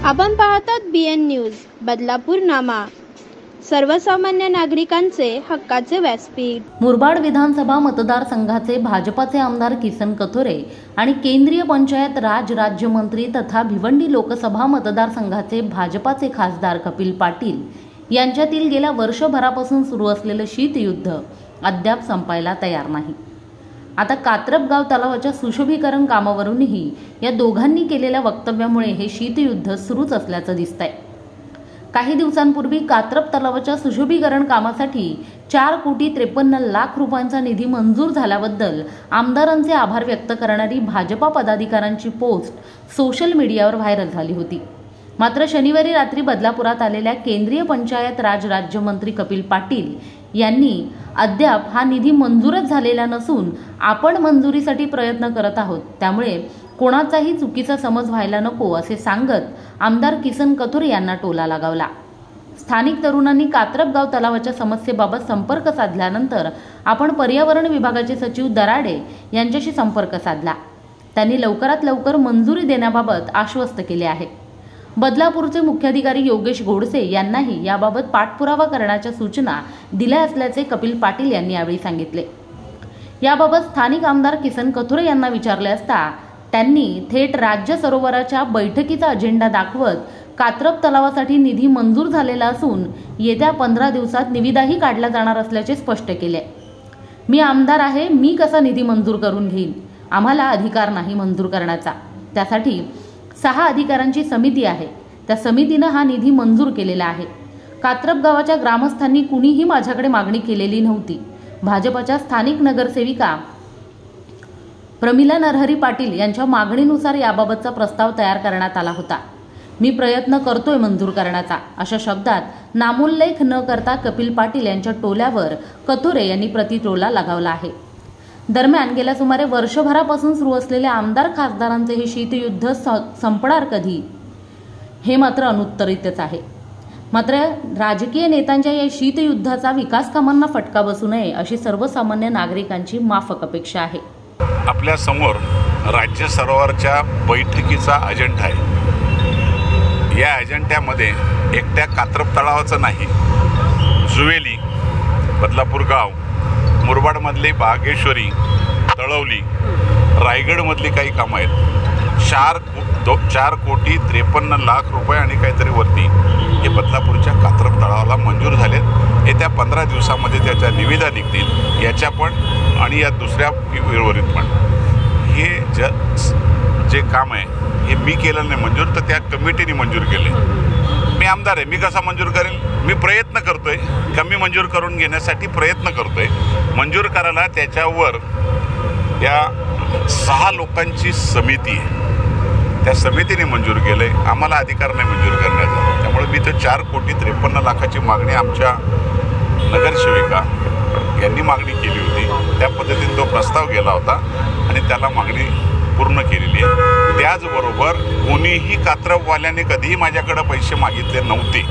आपण पाहतात BN news Badlapur नामा, सर्वसामान्य नागरिकांचे हक्काचे व्यासपीठ। मुरबाड विधानसभा मतदारसंघाचे भाजपाचे आमदार किसन कथोरे आणि केंद्रीय पंचायत राज राज्यमंत्री तथा भिवंडी लोकसभा मतदारसंघाचे भाजपाचे खासदार कपिल पाटील यांच्यातील गेल्या वर्षभरापासून सुरू असलेले शीतयुद्ध अद्याप संपायला तयार नाही। आता कात्रपगाव तलावाच्या सुशोभीकरण कामावरूनही या दोघांनी केलेल्या वक्तव्यामुळे हे शीतयुद्ध सुरूच असल्याचं दिसतंय। काही दिवसांपूर्वी कात्रप तलावाच्या सुशोभीकरण कामासाठी 4,53,00,000 रुपयांचा निधी मंजूर झाल्याबद्दल आमदारांचे आभार व्यक्त करणारी भाजपा पदाधिकाऱ्यांची पोस्ट सोशल मीडियावर व्हायरल झाली होती। मात्र शनिवारी रात्री बदलापुरात आलेल्या केंद्रीय पंचायत राज राज्यमंत्री कपिल पाटील यांनी अद्याप हा निधी मंजूरच झालेला नसून आपण मंजुरीसाठी प्रयत्न करत आहोत, त्यामुळे कोणाचाही चुकीचा समज व्हायला नको असे सांगत आमदार किसन कथोरे यांना टोला लगावला। स्थानिक तरुणांनी कात्रपगाव तलावाच्या समस्येबाबत संपर्क साधल्यानंतर आपण पर्यावरण विभागाचे सचिव दराडे यांच्याशी संपर्क साधला। त्यांनी लवकरात लवकर मंजुरी देण्याबाबत आश्वस्त केले आहे। बदलापूरचे मुख्याधिकारी योगेश गोडसे यांनाही याबाबत पाठपुरावा करण्याच्या सूचना दिल्या असल्याचे कपिल पाटील यांनी यावेळी सांगितले। याबाबत स्थानिक आमदार किसन कथोरे यांना विचारले असता त्यांनी थेट राज्य सरोवराच्या बैठकीचा अजेंडा दाखवत कात्रप तलावासाठी निधी मंजूर झालेला असून येत्या 15 दिवसात निविदाही काढला जाणार असल्याचे स्पष्ट केले। मी आमदार आहे, मी कसा निधी मंजूर करून घेईन? आम्हाला अधिकार नाही मंजूर करण्याचा। त्यासाठी 6 अधिकाऱ्यांची समिती आहे, त्या समितीने हा निधी मंजूर केलेला आहे। कात्रप गावाच्या ग्रामस्थांनी कुणीही माझ्याकडे मागणी केलेली नव्हती। भाजपच्या स्थानिक नगरसेविका प्रमिला नरहरी पाटील यांच्या मागणीनुसार याबाबतचा प्रस्ताव तयार करण्यात आला होता। मी प्रयत्न करतोय मंजूर करण्याचा, अशा शब्दात नामोल्लेख न करता कपिल पाटील यांच्या टोल्यावर कथोरे यांनी प्रतिटोला लगावला आहे। दरम्यान गेल्या सुमारे वर्षभरापासून सुरू असलेल्या आमदार खासदारांचे हे शीतयुद्ध संपणार कधी हे मात्र अनुत्तरितच आहे। मात्र राजकीय नेत्यांच्या या शीतयुद्धाचा विकास कामांना फटका बसू नये अशी सर्वसामान्य नागरिकांची माफक अपेक्षा आहे। आपल्या समोर राज्य सरोवरच्या बैठकीचा अजेंडा आहे। या अजेंड्यामध्ये एकट्या कात्रप तलावाचं नाही, जुवेली, बदलापूर गाव, मुरबाडमधली बागेश्वरी, तळवली, रायगडमधली काही कामं आहेत। 4,53,00,000 रुपये आणि काहीतरी वरती हे बदलापूरच्या कात्रप तळावाला मंजूर झालेत। येत्या 15 दिवसामध्ये त्याच्या निविदा निघतील, याच्या पण आणि या दुसऱ्या उर्वरित पण। हे जे काम आहे हे मी केलं नाही मंजूर, तर त्या कमिटीने मंजूर केले। मी आमदार आहे, मी कसा मंजूर करेल? मी प्रयत्न करतोय, कमी मंजूर करून घेण्यासाठी प्रयत्न करतोय। मंजूर करायला त्याच्यावर या 6 लोकांची समिती आहे, त्या समितीने मंजूर केले। आम्हाला अधिकार नाही मंजूर करण्याचा। त्यामुळे मी तर 4,53,00,000ची मागणी आमच्या नगरसेविका यांनी मागणी केली होती, त्या पद्धतीने तो प्रस्ताव गेला होता आणि त्याला मागणी पूर्ण केलेली आहे। त्याचबरोबर कोणीही कात्रपवाल्याने कधीही माझ्याकडे पैसे मागितले नव्हते,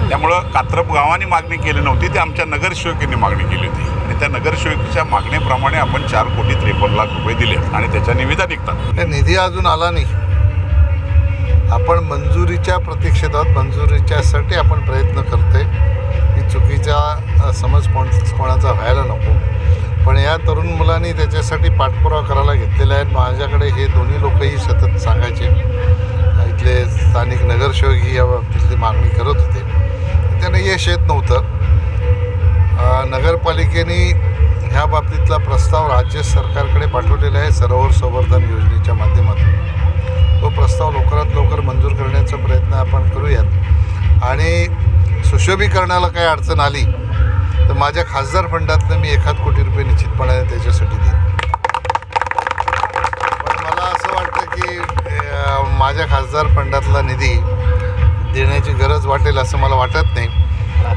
त्यामुळं कात्रप गावाने मागणी केली नव्हती, ती आमच्या नगरसेवकांनी मागणी केली होती आणि त्या नगरसेवकाच्या मागणीप्रमाणे आपण 4,53,00,000 रुपये दिले आणि त्याच्या निविदा निघतात। निधी अजून आला नाही, आपण मंजुरीच्या प्रतीक्षेत आहोत, मंजुरीच्यासाठी आपण प्रयत्न करतोय की चुकीचा समज कोणाचा व्हायला नको। पण या तरुण मुलांनी त्याच्यासाठी पाठपुरावा करायला घेतलेला आहे। माझ्याकडे हे दोन्ही लोकही सतत सांगायचे, इथले स्थानिक नगरसेवकही या बाबतीतली मागणी करत होते, त्याने यश येत नव्हतं। नगरपालिकेने ह्या बाबतीतला प्रस्ताव राज्य सरकारकडे पाठवलेला आहे सरोवर संवर्धन योजनेच्या माध्यमातून। तो प्रस्ताव लवकरात लवकर मंजूर करण्याचा प्रयत्न आपण करूयात आणि सुशोभीकरणाला काही अडचण आली तर माझ्या खासदार फंडातनं मी 1 कोटी रुपये निश्चितपणे त्याच्यासाठी देईन। पण मला असं वाटतं की माझ्या खासदार फंडातला निधी देण्याची गरज वाटेल असं मला वाटत नाही।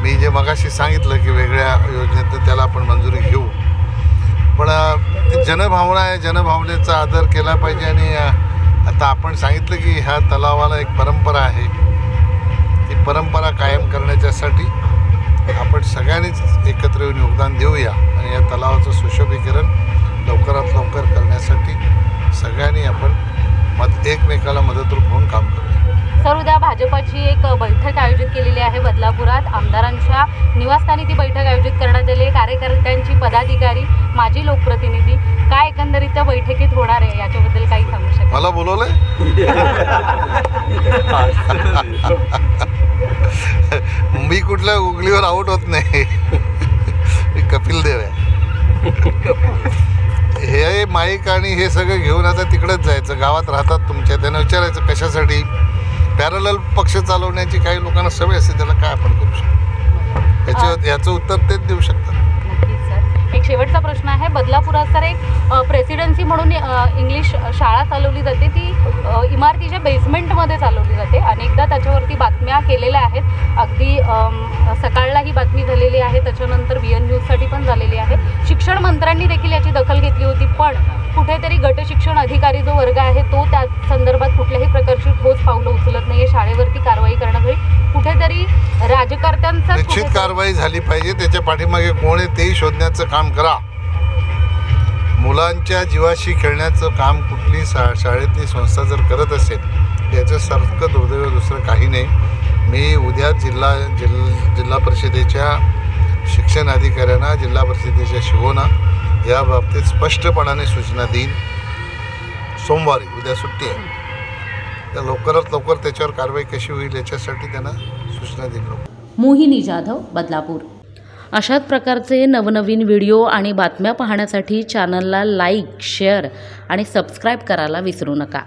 मी जे मगाशी सांगितलं की वेगळ्या योजनेतून त्याला आपण मंजुरी घेऊ, पण जनभावना आहे, जनभावनेचा आदर केला पाहिजे। आणि आता आपण सांगितलं की ह्या तलावाला एक परंपरा आहे, ती परंपरा कायम करण्याच्यासाठी आपण सगळ्यांनीच एकत्र येऊन योगदान देऊया आणि या तलावाचं सुशोभीकरण लवकरात लवकर करण्यासाठी सगळ्यांनी आपण एकमेकाला मदतरूप होऊन आपण काम करूया. सर, उद्या भाजपची एक बैठक आयोजित केलेली आहे बदलापुरात. आमदारांच्या निवासस्थानी ती बैठक आयोजित करण्यात आली आहे. कार्यकर्त्यांची, पदाधिकारी, माजी लोकप्रतिनिधी, काय एकंदरीत त्या बैठकीत होणार आहे याच्याबद्दल काही सांगू शकता? मला बोलवलंय? मी कुठल्या उगलीवर आऊट होत नाही. मी कपिल देव आहे. हे माईक आणि हे सगळं घेऊन आता तिकडेच जायचं. गावात राहतात तुमच्या, त्यांना विचारायचं कशासाठी. पॅरलल पक्ष चालवण्याची काही लोकांना सवय असते, त्याला काय आपण करू शकतो? याचं उत्तर तेच देऊ शकतात. नक्कीच सर. एक शेवटचा प्रश्न आहे. बदलापुरात सर एक प्रेसिडेन्सी म्हणून इंग्लिश शाळा चालवली जाते, ती इमारतीच्या बेसमेंटमध्ये चालवली जाते. अनेकदा त्याच्यावरती बातम्या केलेल्या आहेत. अगदी सकाळला ही बातमी झालेली आहे, त्याच्यानंतर BN न्यूजसाठी पण झालेली आहे. शिक्षण मंत्र्यांनी देखील याची दखल घेतली होती, पण कुठेतरी गट शिक्षण अधिकारी जो वर्ग आहे तो त्या संदर्भात कुठल्याही प्रकारची ठोस पावलं उचलत नाही आहे. शाळेवरती कारवाई करण्यासाठी कुठेतरी राजकारत्यांचा निश्चित कारवाई झाली पाहिजे. त्याच्या पाठीमागे कोण आहे तेही शोधण्याचं काम करा. मुलांच्या जीवाशी खेळण्याचं काम कुठली शाळेतली संस्था जर करत असेल, याच्यासारखं दुर्दैव दुसरं काही नाही. मी उद्या जिल्हा परिषदेच्या शिक्षण अधिकाऱ्यांना, जिल्हा परिषदेच्या शिवोना या बाबतीत स्पष्टपणाने सूचना देईन. सोमवारी, उद्या सुट्टी आहे, तर लवकरात लवकर त्याच्यावर कारवाई कशी होईल याच्यासाठी त्यांना सूचना देईन. मोहिनी जाधव, बदलापूर. अशाच प्रकारचे नवनवीन व्हिडिओ आणि बातम्या पाहण्यासाठी चॅनलला लाईक, शेअर आणि सबस्क्राईब करायला विसरू नका.